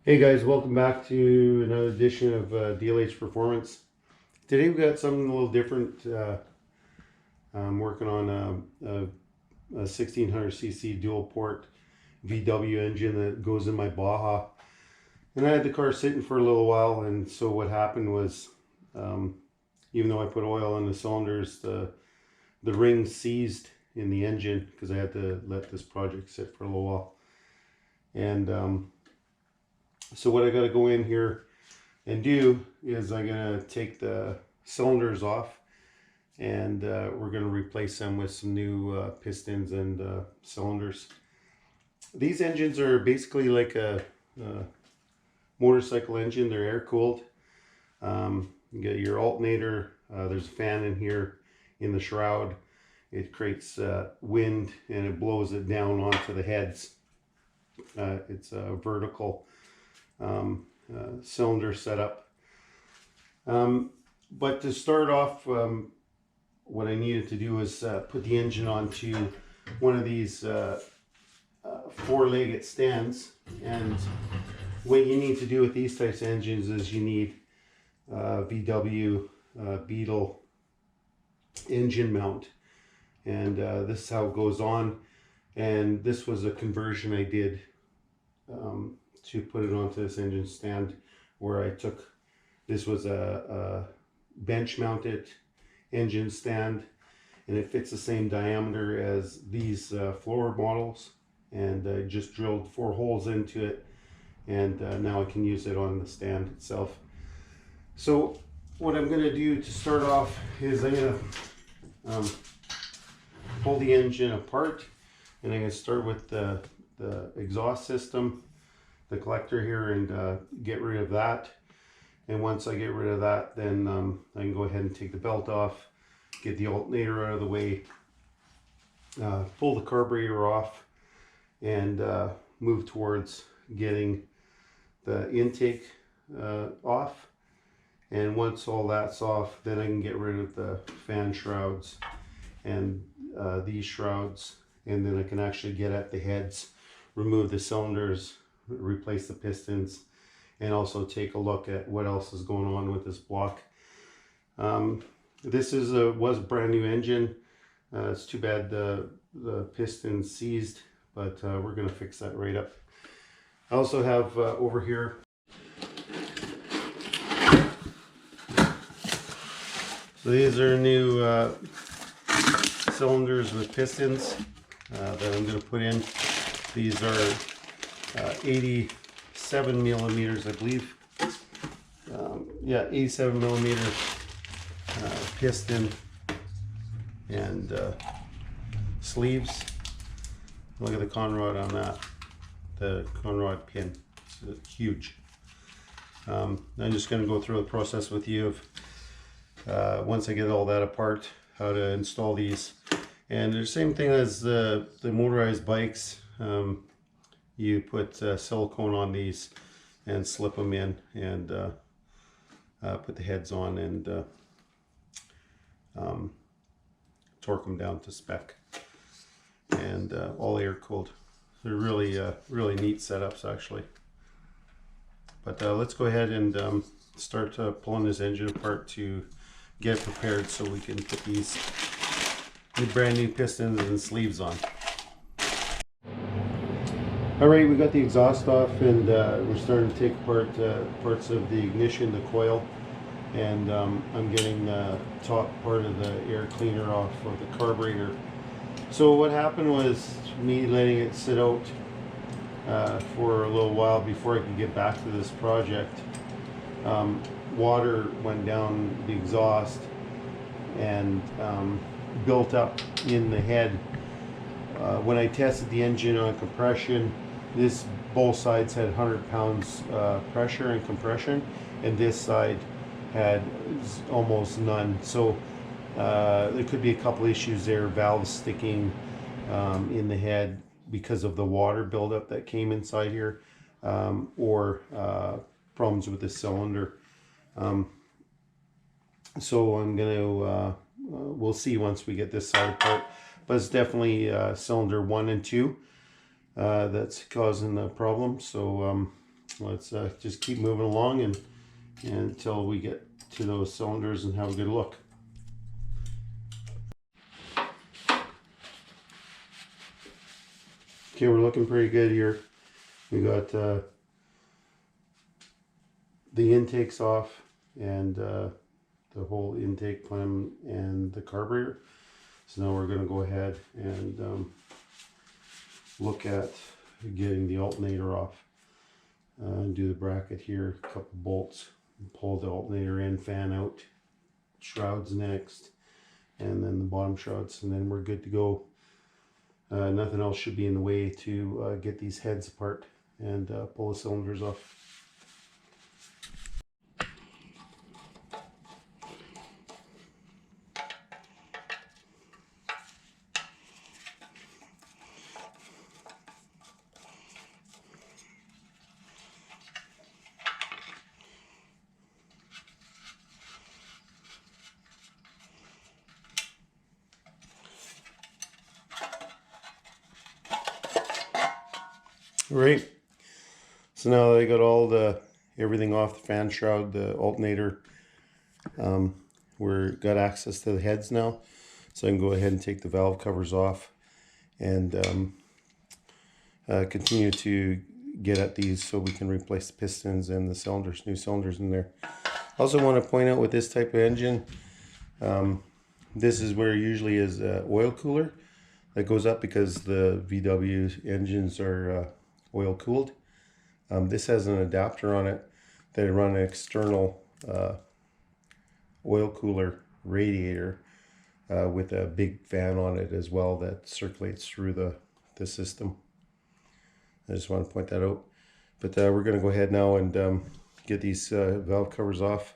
Hey guys, welcome back to another edition of DLH Performance. Today we got something a little different. I'm working on a 1600cc dual port VW engine that goes in my BAJA. And I had the car sitting for a little while, and so what happened was, even though I put oil in the cylinders, the ring seized in the engine because I had to let this project sit for a little while. And so what I got to go in here and do is I'm going to take the cylinders off, and we're going to replace them with some new pistons and cylinders. These engines are basically like a motorcycle engine. They're air cooled. You get your alternator. There's a fan in here in the shroud. It creates wind and it blows it down onto the heads. It's a vertical cylinder setup. But to start off, what I needed to do was put the engine onto one of these four-legged stands. And what you need to do with these types of engines is you need VW Beetle engine mount, and this is how it goes on. And this was a conversion I did to put it onto this engine stand, where I took, this was a bench mounted engine stand, and it fits the same diameter as these floor models, and I just drilled 4 holes into it, and now I can use it on the stand itself. So what I'm going to do to start off is I'm going to pull the engine apart, and I'm going to start with the exhaust system, the collector here, and get rid of that. And once I get rid of that, then I can go ahead and take the belt off, get the alternator out of the way, pull the carburetor off, and move towards getting the intake off. And once all that's off, then I can get rid of the fan shrouds and these shrouds, and then I can actually get at the heads, remove the cylinders, replace the pistons, and also take a look at what else is going on with this block. This was a brand new engine. It's too bad the piston seized, but we're going to fix that right up. I also have over here, so these are new cylinders with pistons that I'm going to put in. These are 87 millimeters, I believe. Yeah, 87 millimeter piston and sleeves. Look at the conrod on that. The conrod pin. It's huge. I'm just going to go through the process with you of once I get all that apart, how to install these. And the same thing as the motorized bikes. You put silicone on these and slip them in, and put the heads on, and torque them down to spec, and all air cooled. They're really really neat setups actually. But let's go ahead and start pulling this engine apart to get it prepared so we can put these brand new pistons and sleeves on. Alright, we got the exhaust off, and we're starting to take apart parts of the ignition, the coil, and I'm getting the top part of the air cleaner off of the carburetor. So what happened was me letting it sit out for a little while before I could get back to this project. Water went down the exhaust and built up in the head. When I tested the engine on compression, both sides had 100 pounds pressure and compression, and this side had almost none. So there could be a couple issues there, valves sticking in the head because of the water buildup that came inside here, or problems with the cylinder. So I'm gonna we'll see once we get this side apart, but it's definitely cylinder 1 and 2 that's causing the problem. So let's just keep moving along and until we get to those cylinders and have a good look. Okay, we're looking pretty good here. We got the intakes off and the whole intake clamp and the carburetor. So now we're going to go ahead and look at getting the alternator off. Do the bracket here, a couple bolts, pull the alternator in, fan out, shrouds next, and then the bottom shrouds, and then we're good to go. Nothing else should be in the way to get these heads apart and pull the cylinders off. Right, so now that I got everything off the fan shroud, the alternator, we're got access to the heads now, so I can go ahead and take the valve covers off and continue to get at these so we can replace the pistons and the cylinders, new cylinders in there. I also want to point out with this type of engine, this is where usually is oil cooler that goes up because the VW engines are oil cooled. This has an adapter on it that run an external oil cooler radiator with a big fan on it as well that circulates through the system. I just want to point that out. But we're going to go ahead now and get these valve covers off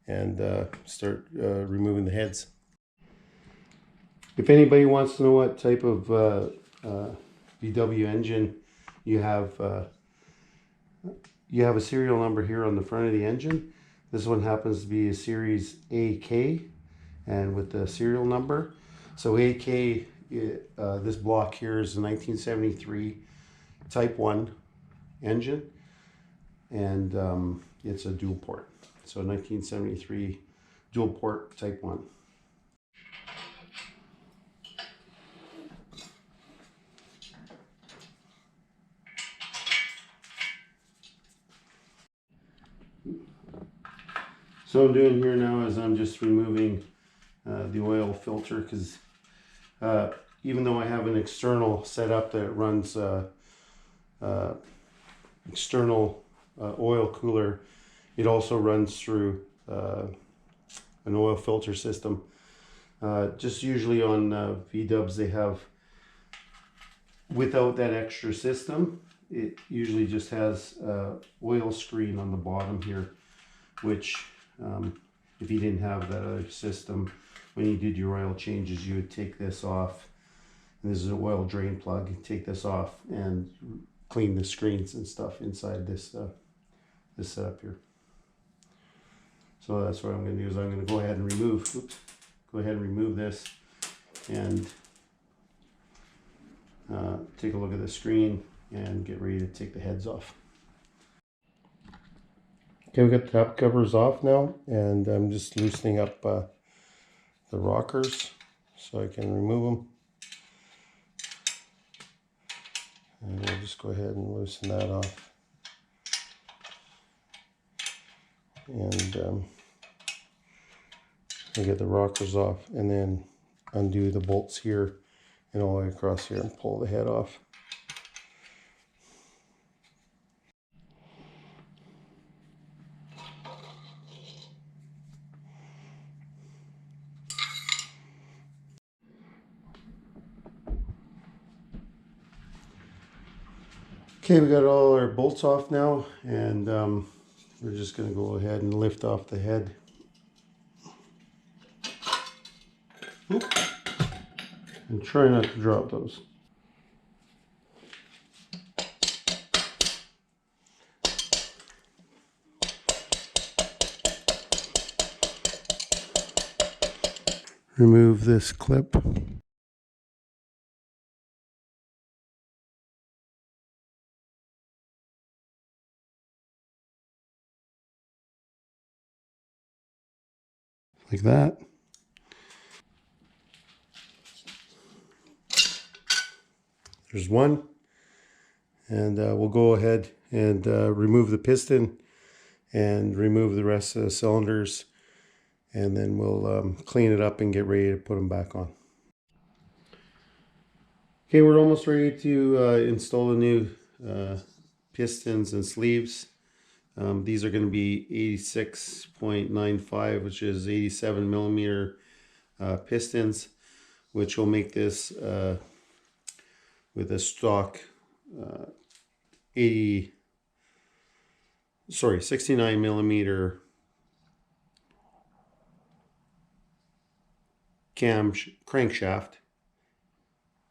and start removing the heads. If anybody wants to know what type of VW engine you have a serial number here on the front of the engine. This one happens to be a series AK and with the serial number. So AK, this block here is a 1973 Type 1 engine, and it's a dual port. So 1973 dual port Type 1. So what I'm doing here now is I'm just removing the oil filter, because even though I have an external setup that runs external oil cooler, it also runs through an oil filter system. Just usually on V-dubs they have, without that extra system, it usually just has oil screen on the bottom here, which if you didn't have that other system, when you did your oil changes, you would take this off. And this is an oil drain plug. You take this off and clean the screens and stuff inside this this setup here. So that's what I'm going to do. Is I'm going to go ahead and remove this and take a look at the screen and get ready to take the heads off. Okay, we got the top covers off now, and I'm just loosening up the rockers so I can remove them. And we'll just go ahead and loosen that off. And we'll get the rockers off and then undo the bolts here and all the way across here and pull the head off. Okay, we got all our bolts off now, and we're just going to go ahead and lift off the head. Oop. And try not to drop those. Remove this clip. like that. There's one. And we'll go ahead and remove the piston and remove the rest of the cylinders, and then we'll clean it up and get ready to put them back on. Okay, we're almost ready to install the new pistons and sleeves. These are going to be 86.95, which is 87 millimeter pistons, which will make this with a stock 69 millimeter crankshaft.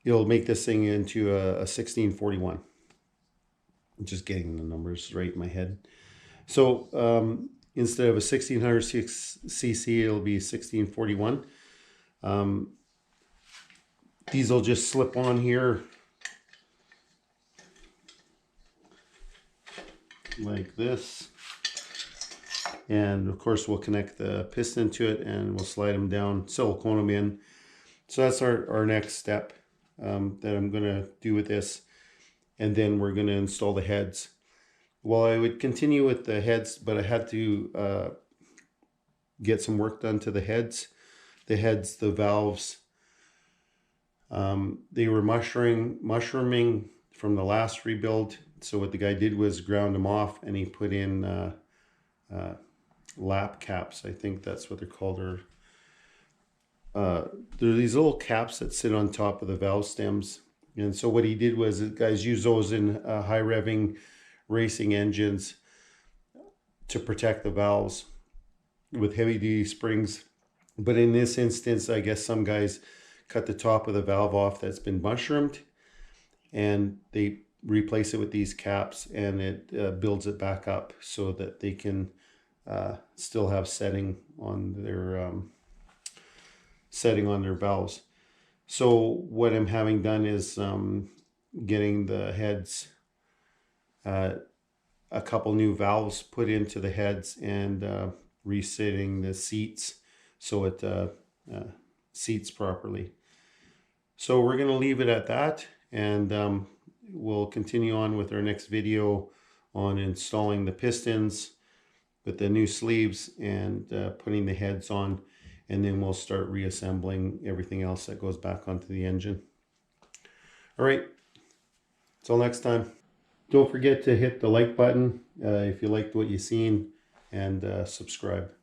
It'll make this thing into a 1641. I'm just getting the numbers right in my head. So instead of a 1600 cc, it'll be 1641. These will just slip on here like this. And of course we'll connect the piston to it and we'll slide them down, silicone them in. So that's our next step that I'm going to do with this. And then we're going to install the heads. Well, I would continue with the heads, but I had to get some work done to the heads. The heads, the valves, they were mushrooming from the last rebuild. So what the guy did was ground them off, and he put in lap caps. I think that's what they're called. Or there are these little caps that sit on top of the valve stems. And so what he did was, guys use those in high revving racing engines to protect the valves with heavy duty springs. But in this instance, I guess some guys cut the top of the valve off that's been mushroomed, and they replace it with these caps, and it builds it back up so that they can still have setting on their valves. So what I'm having done is getting the heads, a couple new valves put into the heads, and resetting the seats so it seats properly. So we're going to leave it at that, and we'll continue on with our next video on installing the pistons with the new sleeves and putting the heads on, and then we'll start reassembling everything else that goes back onto the engine. All right, until next time. Don't forget to hit the like button if you liked what you've seen, and subscribe.